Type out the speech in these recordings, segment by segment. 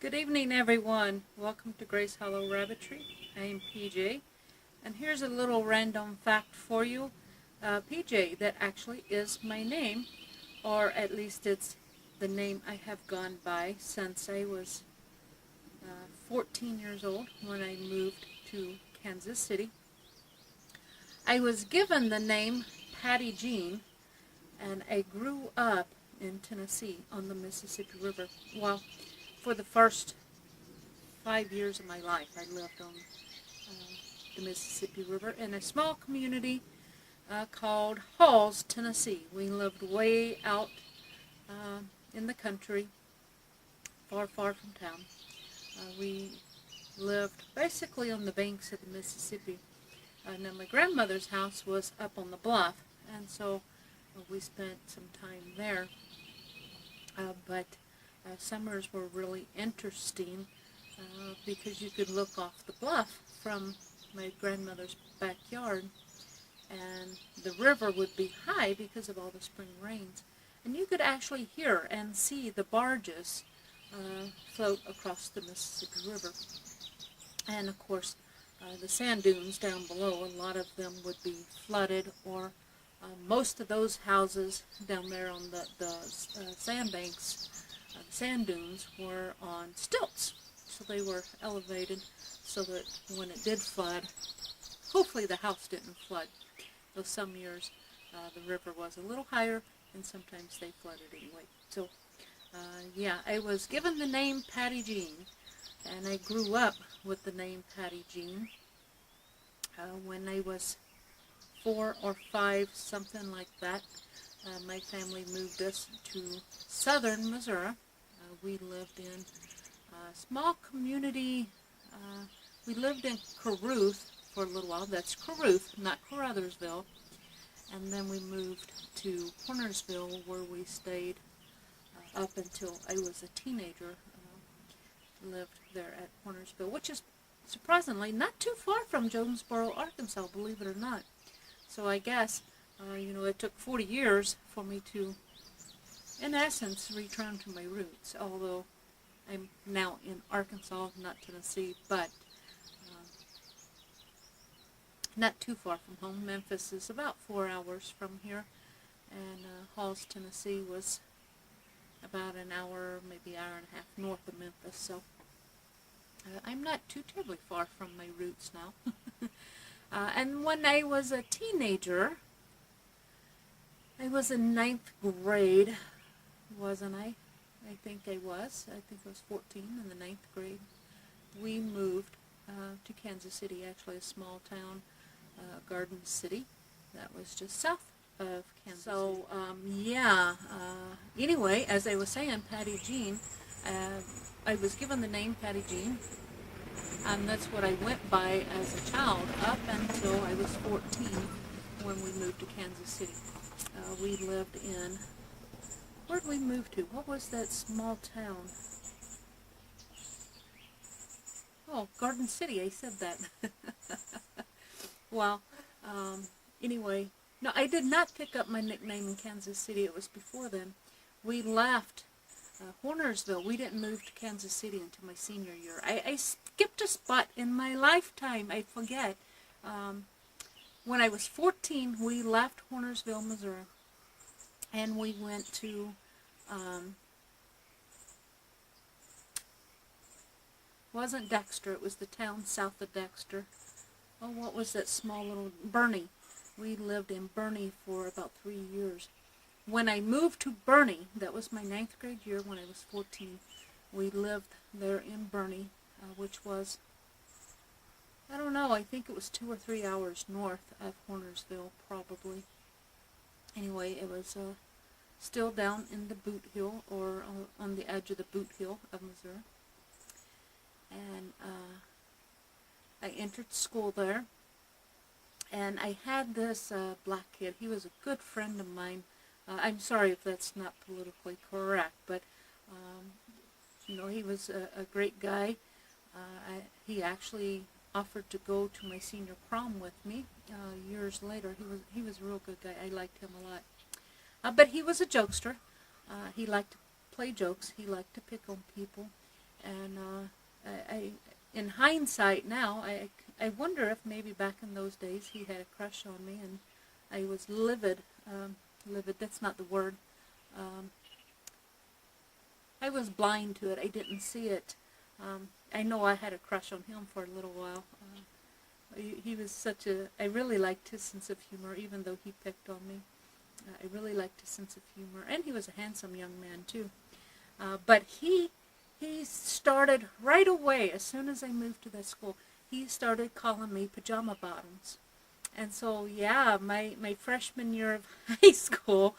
Good evening, everyone. Welcome to Grace Hollow Rabbitry. I am PJ, and here's a little random fact for you. PJ, that actually is my name, or at least it's the name I have gone by since I was 14 years old when I moved to Kansas City. I was given the name Patty Jean, and I grew up in Tennessee on the Mississippi River. Well, for the first 5 years of my life, I lived on the Mississippi River in a small community called Halls, Tennessee. We lived way out in the country, far from town. We lived basically on the banks of the Mississippi. Now, my grandmother's house was up on the bluff, and so we spent some time there. But summers were really interesting because you could look off the bluff from my grandmother's backyard, and the river would be high because of all the spring rains, and you could actually hear and see the barges float across the Mississippi River. And of course, the sand dunes down below, a lot of them would be flooded, or most of those houses down there on the sandbanks, the sand dunes, were on stilts. So they were elevated so that when it did flood, hopefully the house didn't flood. Though some years the river was a little higher, and sometimes they flooded anyway. So yeah, I was given the name Patty Jean, and I grew up with the name Patty Jean. When I was 4 or 5, something like that, my family moved us to southern Missouri. We lived in a small community. We lived in Caruth for a little while. That's Caruth, not Caruthersville. And then we moved to Cornersville, where we stayed up until I was a teenager. Lived there at Cornersville, which is surprisingly not too far from Jonesboro, Arkansas, believe it or not. So I guess, it took 40 years for me to, in essence, return to my roots, although I'm now in Arkansas, not Tennessee, but not too far from home. Memphis is about 4 hours from here, and Halls, Tennessee was about an hour, maybe hour and a half north of Memphis, so I'm not too terribly far from my roots now. And when I was a teenager, I was in 9th grade, wasn't I? I think I was 14 in the 9th grade. We moved to Kansas City, actually a small town, Garden City, that was just south of Kansas City. So, anyway, as I was saying, Patty Jean, I was given the name Patty Jean, and that's what I went by as a child up until I was 14 when we moved to Kansas City. We lived in, where did we move to? What was that small town? Oh, Garden City, I said that. Well, anyway, no, I did not pick up my nickname in Kansas City. It was before then. We left Hornersville. We didn't move to Kansas City until my senior year. I skipped a spot in my lifetime. I forget. When I was 14, we left Hornersville, Missouri, and we went to wasn't Dexter. It was the town south of Dexter. Oh, what was that small little Bernie? We lived in Bernie for about 3 years. When I moved to Bernie, that was my 9th grade year when I was 14, we lived there in Bernie, which was, I don't know, I think it was 2 or 3 hours north of Hornersville, probably. Anyway, it was still down in the Boot Hill, or on the edge of the Boot Hill of Missouri. And I entered school there, and I had this black kid. He was a good friend of mine. I'm sorry if that's not politically correct, but, he was a great guy. He actually offered to go to my senior prom with me years later. He was a real good guy. I liked him a lot. But he was a jokester. He liked to play jokes. He liked to pick on people. And in hindsight now, I wonder if maybe back in those days he had a crush on me, and I was livid. Livid, that's not the word. I was blind to it. I didn't see it. I know I had a crush on him for a little while. He was such a... I really liked his sense of humor, even though he picked on me. I really liked his sense of humor, and he was a handsome young man too. But he started right away, as soon as I moved to that school, he started calling me Pajama Bottoms. And so, yeah, my freshman year of high school,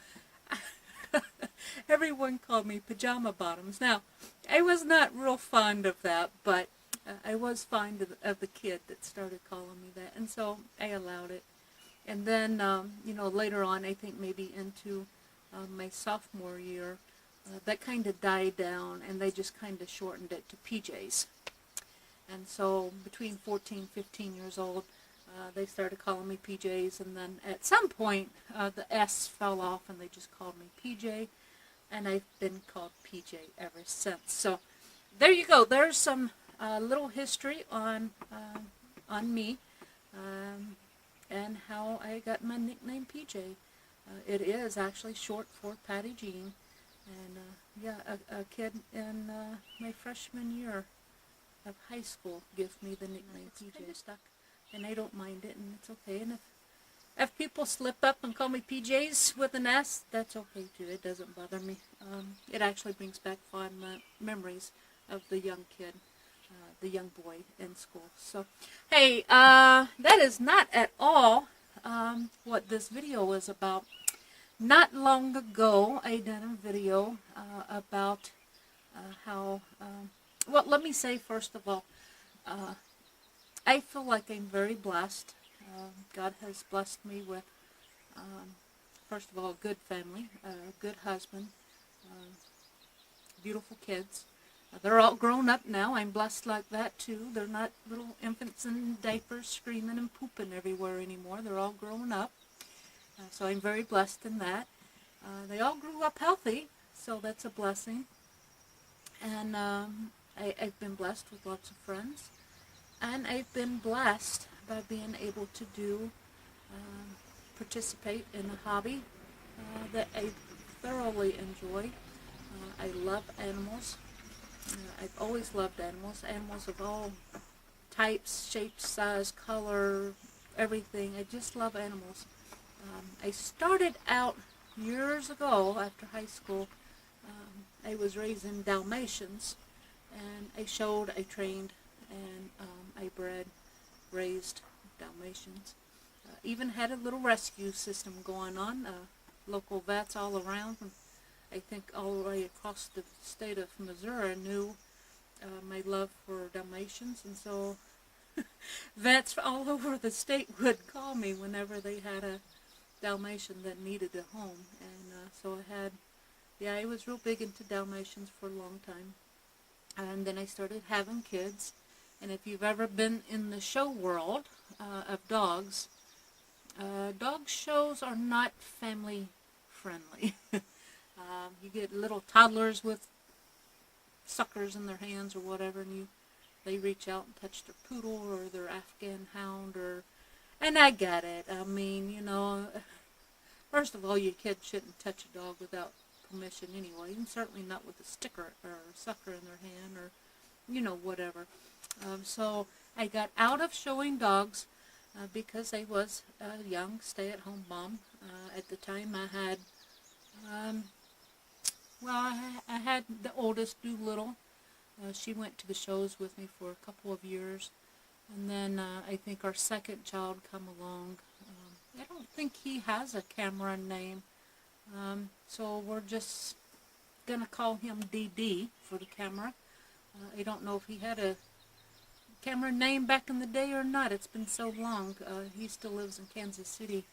everyone called me Pajama Bottoms. Now, I was not real fond of that, but I was fond of the kid that started calling me that, and so I allowed it. And then, you know, later on, I think maybe into my sophomore year, that kind of died down, and they just kind of shortened it to PJs. And so between 14, 15 years old, they started calling me PJs, and then at some point, the S fell off, and they just called me PJ, and I've been called PJ ever since. So there you go. There's some little history on me, and how I got my nickname PJ. It is actually short for Patty Jean, and yeah, a kid in my freshman year of high school gives me the nickname PJ. Kind of stuck, and I don't mind it, and it's okay. And if people slip up and call me PJs with an S, that's okay too. It doesn't bother me. It actually brings back fond memories of the young kid, the young boy in school. So, hey, that is not at all what this video is about. Not long ago, I did a video about how, well, let me say first of all, I feel like I'm very blessed. God has blessed me with, first of all, a good family, a good husband, beautiful kids. They're all grown up now. I'm blessed like that too. They're not little infants in diapers screaming and pooping everywhere anymore. They're all grown up. So I'm very blessed in that. They all grew up healthy, so that's a blessing. And I've been blessed with lots of friends. And I've been blessed by being able to do, participate in a hobby that I thoroughly enjoy. I love animals. I've always loved animals. Animals of all types, shapes, size, color, everything. I just love animals. I started out years ago after high school. I was raising Dalmatians, and I showed, I trained, and I bred, raised Dalmatians. Even had a little rescue system going on. Local vets all around, I think all the way across the state of Missouri, knew my love for Dalmatians, and so vets all over the state would call me whenever they had a Dalmatian that needed a home. And so I had, yeah, I was real big into Dalmatians for a long time. And then I started having kids. And if you've ever been in the show world of dogs, dog shows are not family friendly. You get little toddlers with suckers in their hands or whatever, and they reach out and touch their poodle or their Afghan hound, and I get it. I mean, you know, first of all, your kid shouldn't touch a dog without permission anyway, and certainly not with a sticker or a sucker in their hand, or, you know, whatever. So I got out of showing dogs because I was a young stay-at-home mom. At the time I had, well, I had the oldest, Doolittle. She went to the shows with me for a couple of years. And then I think our second child come along. I don't think he has a camera name. So we're just going to call him DD for the camera. I don't know if he had a camera name back in the day or not. It's been so long. He still lives in Kansas City,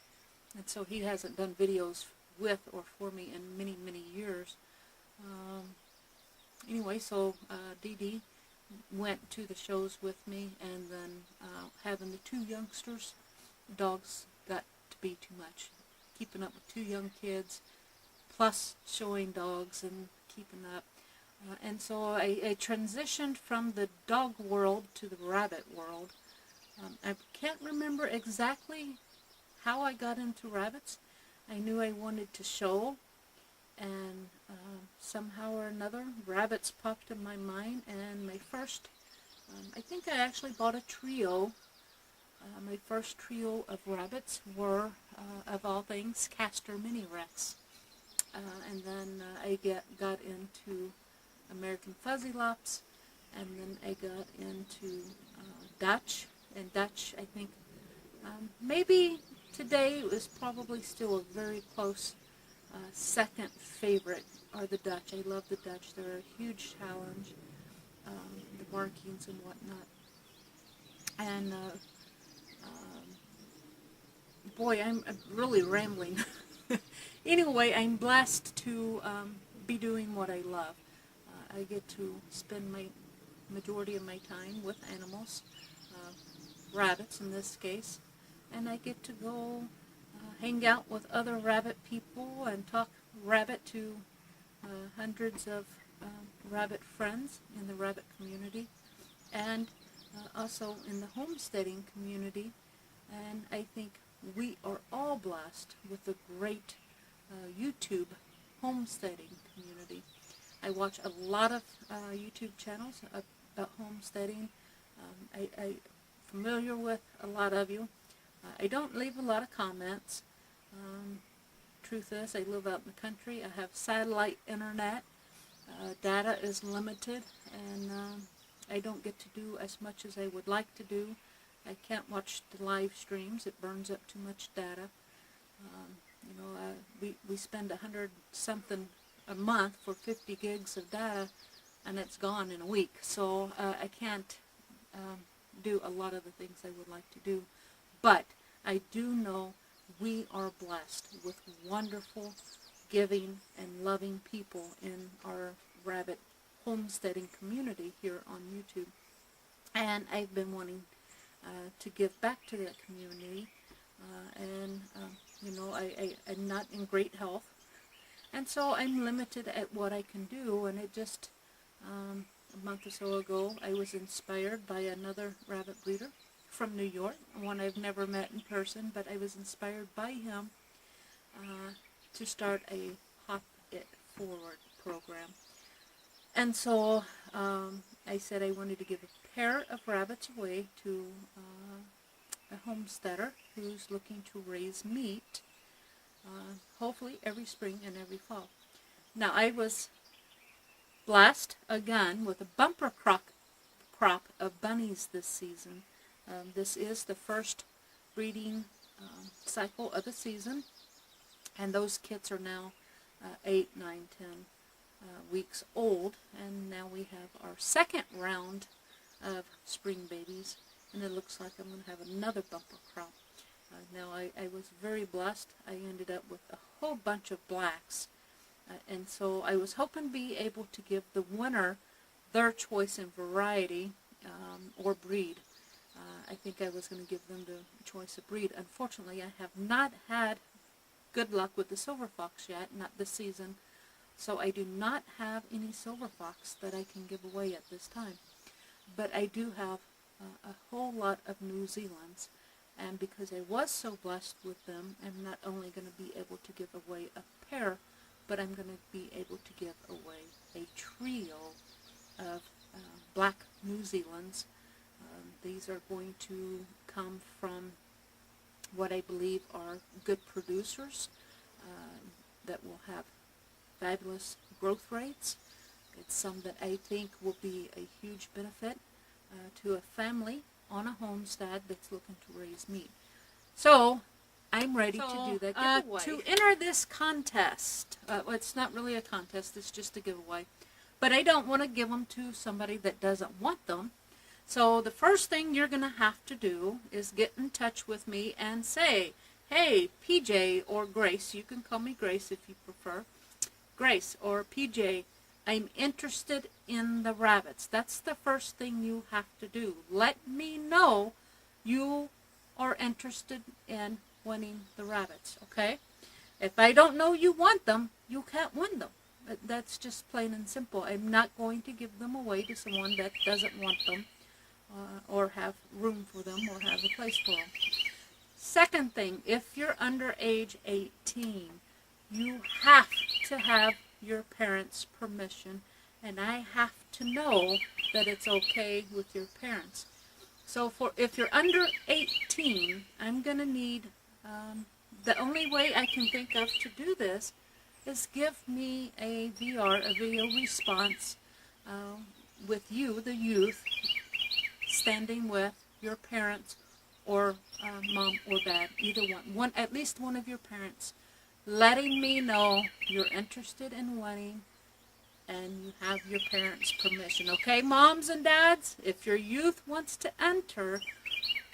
and so he hasn't done videos with or for me in many, many years. Anyway, so DD went to the shows with me, and then having the two youngsters, dogs got to be too much. Keeping up with two young kids, plus showing dogs and keeping up. And so I transitioned from the dog world to the rabbit world. I can't remember exactly how I got into rabbits. I knew I wanted to show, and somehow or another, rabbits popped in my mind, and my first, I think I actually bought a trio. My first trio of rabbits were, of all things, Castor Mini Rex. And then I got into American Fuzzy Lops, and then I got into Dutch. And Dutch, I think, maybe today it was probably still a very close second favorite are the Dutch. I love the Dutch. They're a huge challenge, the markings and whatnot. And boy, I'm really rambling. Anyway, I'm blessed to be doing what I love. I get to spend my majority of my time with animals, rabbits in this case, and I get to go hang out with other rabbit people and talk rabbit to hundreds of rabbit friends in the rabbit community, and also in the homesteading community. And I think we are all blessed with a great YouTube homesteading community. I watch a lot of YouTube channels about homesteading. I'm familiar with a lot of you. I don't leave a lot of comments. Truth is, I live out in the country. I have satellite internet. Data is limited, and I don't get to do as much as I would like to do. I can't watch the live streams. It burns up too much data. We spend $100-something a month for 50 gigs of data, and it's gone in a week. So I can't do a lot of the things I would like to do. But I do know we are blessed with wonderful, giving, and loving people in our rabbit homesteading community here on YouTube. And I've been wanting to give back to that community. I'm not in great health. And so I'm limited at what I can do. And it just, a month or so ago, I was inspired by another rabbit breeder from New York, one I've never met in person, but I was inspired by him to start a Hop It Forward program. And so I said I wanted to give a pair of rabbits away to a homesteader who's looking to raise meat, hopefully every spring and every fall. Now, I was blessed again with a bumper crop of bunnies this season. This is the first breeding cycle of the season, and those kits are now 8, 9, 10 weeks old, and now we have our second round of spring babies, and it looks like I'm going to have another bumper crop. Now, I was very blessed. I ended up with a whole bunch of blacks, and so I was hoping to be able to give the winner their choice in variety or breed. I think I was going to give them the choice of breed. Unfortunately, I have not had good luck with the silver fox yet, not this season, so I do not have any silver fox that I can give away at this time. But I do have a whole lot of New Zealands, and because I was so blessed with them, I'm not only going to be able to give away a pair, but I'm going to be able to give away a trio of black New Zealands. These are going to come from what I believe are good producers that will have fabulous growth rates. It's some that I think will be a huge benefit to a family on a homestead that's looking to raise meat. So I'm ready to do that giveaway. To enter this contest, well, it's not really a contest, it's just a giveaway. But I don't want to give them to somebody that doesn't want them. So the first thing you're going to have to do is get in touch with me and say, hey, PJ or Grace, you can call me Grace if you prefer, Grace or PJ, I'm interested in the rabbits. That's the first thing you have to do. Let me know you are interested in winning the rabbits, okay? If I don't know you want them, you can't win them. That's just plain and simple. I'm not going to give them away to someone that doesn't want them, or have room for them, or have a place for them. Second thing, if you're under age 18, you have to have your parents' permission, and I have to know that it's okay with your parents. So if you're under 18, I'm going to need, the only way I can think of to do this is give me a VR, a video response, with you, the youth, standing with your parents, or mom or dad, either one, at least one of your parents, letting me know you're interested in wedding and you have your parents' permission. Okay, moms and dads, if your youth wants to enter,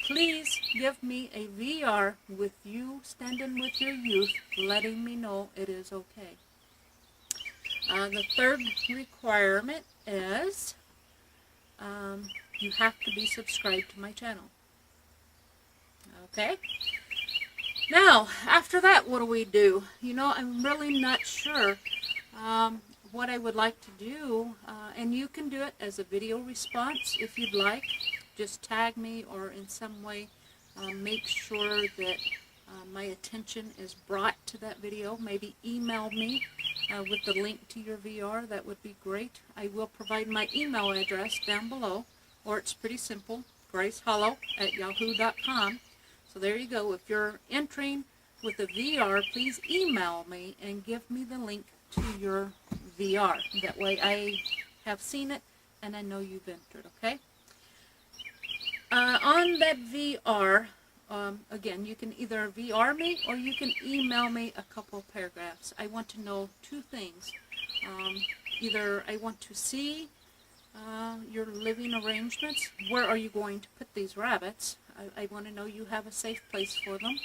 please give me a VR with you standing with your youth, letting me know it is okay. The third requirement is you have to be subscribed to my channel. Okay? Now, after that, what do we do? You know, I'm really not sure what I would like to do, and you can do it as a video response if you'd like. Just tag me, or in some way make sure that my attention is brought to that video. Maybe email me with the link to your VR. That would be great. I will provide my email address down below, or it's pretty simple, gracehollow@yahoo.com. So there you go. If you're entering with a VR, please email me and give me the link to your VR. That way I have seen it and I know you've entered, okay? On that VR, again, you can either VR me or you can email me a couple paragraphs. I want to know two things. Either I want to see your living arrangements. Where are you going to put these rabbits? I want to know you have a safe place for them.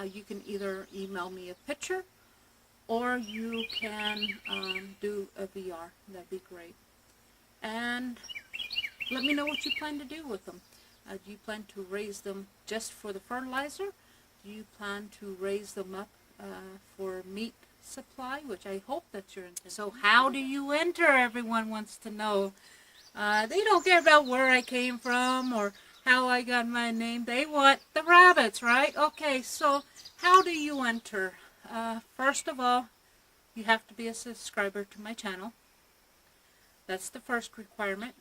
You can either email me a picture, or you can do a VR. That'd be great. And let me know what you plan to do with them. Do you plan to raise them just for the fertilizer? Do you plan to raise them up for meat supply, which I hope that you're into? So how do you enter? Everyone wants to know. They don't care about where I came from or how I got my name. They want the rabbits, right? Okay, so how do you enter? First of all, you have to be a subscriber to my channel. That's the first requirement.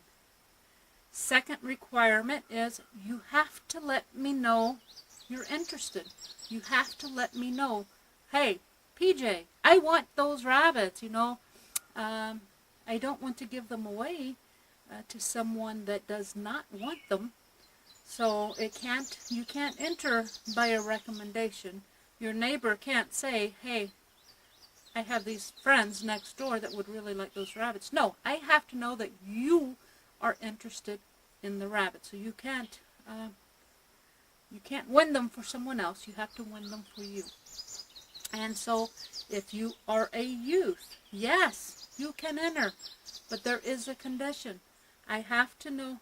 Second requirement is you have to let me know you're interested. You have to let me know, hey, PJ, I want those rabbits, you know. I don't want to give them away to someone that does not want them. So you can't enter by a recommendation. Your neighbor can't say, hey, I have these friends next door that would really like those rabbits. No, I have to know that you are interested in the rabbits. So you can't win them for someone else. You have to win them for you. And so if you are a youth, yes, you can enter, but there is a condition. I have to know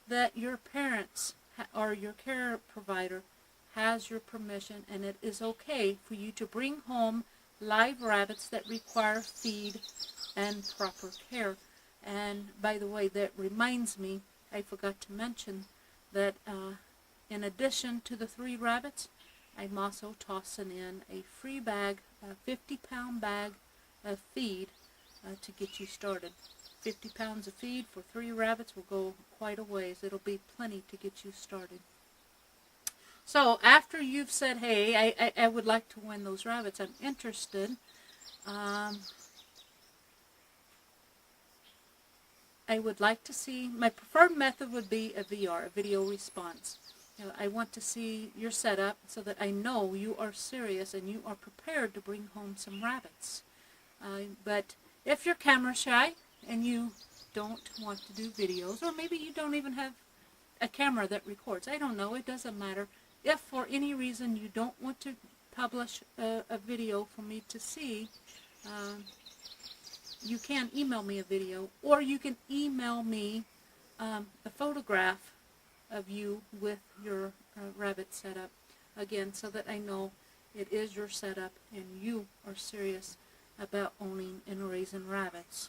that your parents or your care provider has your permission, and it is okay for you to bring home live rabbits that require feed and proper care. And by the way, that reminds me, I forgot to mention that in addition to the 3 rabbits, I'm also tossing in a free bag, a 50-pound bag of feed to get you started. 50 pounds of feed for 3 rabbits will go quite a ways. It'll be plenty to get you started. So after you've said, hey, I would like to win those rabbits, I'm interested, I would like to see, my preferred method would be a VR, a video response. I want to see your setup so that I know you are serious and you are prepared to bring home some rabbits. But if you're camera shy and you don't want to do videos, or maybe you don't even have a camera that records, I don't know, it doesn't matter. If for any reason you don't want to publish a video for me to see, you can email me a video, or you can email me a photograph of you with your rabbit setup, again, so that I know it is your setup and you are serious about owning and raising rabbits.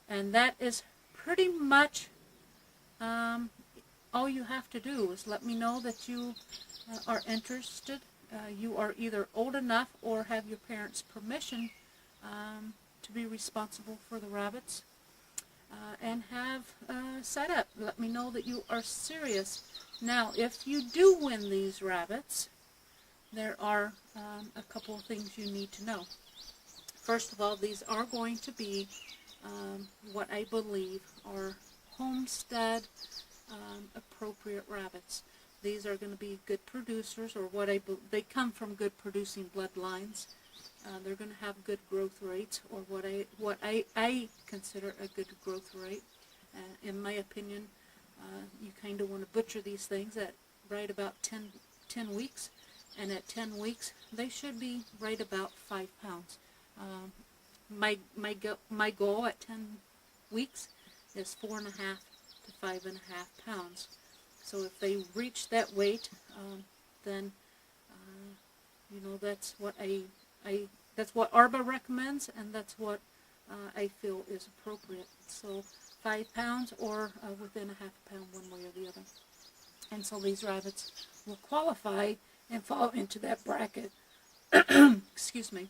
And that is pretty much all you have to do is let me know that you are interested. You are either old enough or have your parents' permission to be responsible for the rabbits, and have set up. Let me know that you are serious. Now, if you do win these rabbits, there are a couple of things you need to know. First of all, these are going to be what I believe are homestead appropriate rabbits. These are going to be good producers, or they come from good producing bloodlines. They're going to have good growth rates, or what I consider a good growth rate. In my opinion, you kind of want to butcher these things at right about 10 weeks, and at 10 weeks they should be right about 5 pounds. My goal at 10 weeks is 4.5 to 5.5 pounds. So if they reach that weight, then that's what that's what ARBA recommends, and that's what I feel is appropriate. So 5 pounds or within a half a pound, one way or the other. And so these rabbits will qualify and fall into that bracket. Excuse me.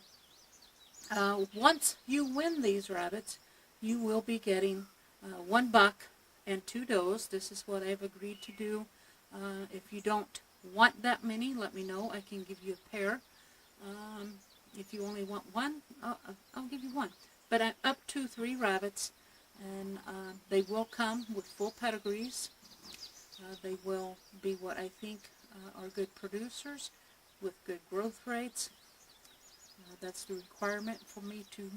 Once you win these rabbits, you will be getting 1 buck and 2 does. This is what I've agreed to do. If you don't want that many, let me know. I can give you a pair. If you only want one, I'll give you one. But I'm up to 3 rabbits, and they will come with full pedigrees. They will be what I think are good producers with good growth rates. That's the requirement for me to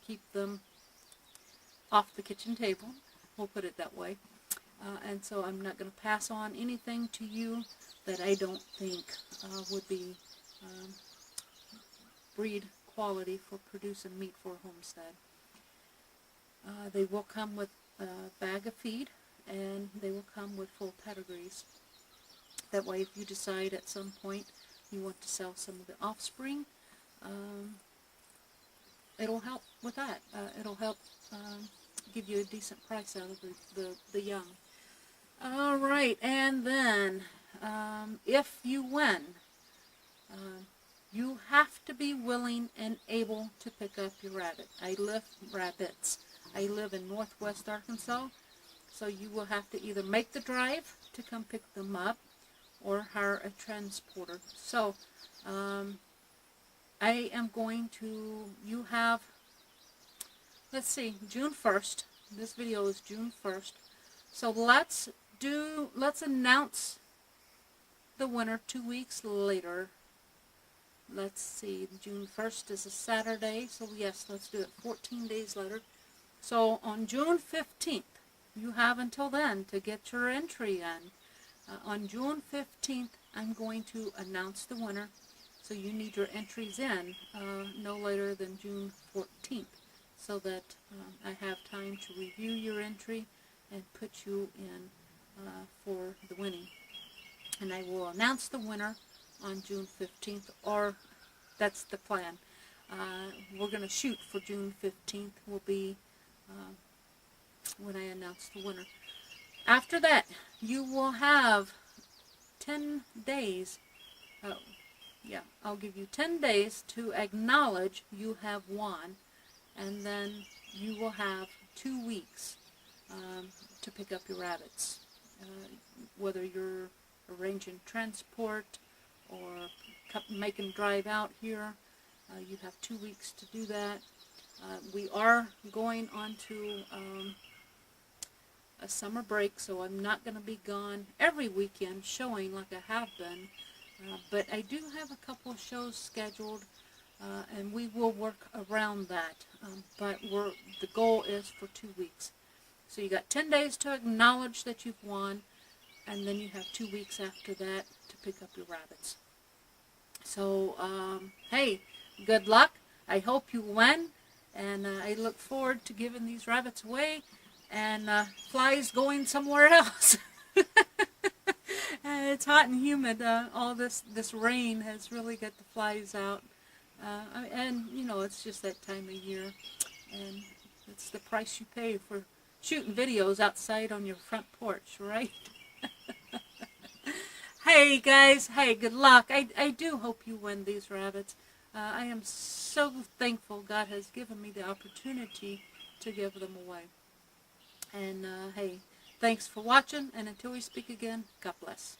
keep them off the kitchen table. We'll put it that way. And so I'm not going to pass on anything to you that I don't think would be breed quality for producing meat for a homestead. They will come with a bag of feed, and they will come with full pedigrees. That way, if you decide at some point you want to sell some of the offspring, it'll help with that. It'll help give you a decent price out of the young. All right, and then if you win, you have to be willing and able to pick up your rabbits. I live in northwest Arkansas, so you will have to either make the drive to come pick them up or hire a transporter. So I am going to, you have, let's see, June 1st. This video is June 1st. So let's announce the winner 2 weeks later. Let's see, June 1st is a Saturday, so yes, let's do it 14 days later. So on June 15th, you have until then to get your entry in. On June 15th, I'm going to announce the winner, so you need your entries in no later than June 14th, so that I have time to review your entry and put you in for the winning. And I will announce the winner on June 15th, or that's the plan. We're going to shoot for June 15th will be when I announce the winner. After that, you will have 10 days. Oh, yeah, I'll give you 10 days to acknowledge you have won, and then you will have 2 weeks to pick up your rabbits. Whether you're arranging transport or making drive out here, you have 2 weeks to do that. We are going on to a summer break, so I'm not going to be gone every weekend showing like I have been, but I do have a couple of shows scheduled, and we will work around that, but the goal is for 2 weeks. So you got 10 days to acknowledge that you've won, and then you have 2 weeks after that to pick up your rabbits. So, hey, good luck. I hope you win, and I look forward to giving these rabbits away, and flies going somewhere else. It's hot and humid. All this rain has really got the flies out. And, you know, it's just that time of year, and it's the price you pay for shooting videos outside on your front porch, right? Hey, guys. Hey, good luck. I do hope you win these rabbits. I am so thankful God has given me the opportunity to give them away. And, hey, thanks for watching, and until we speak again, God bless.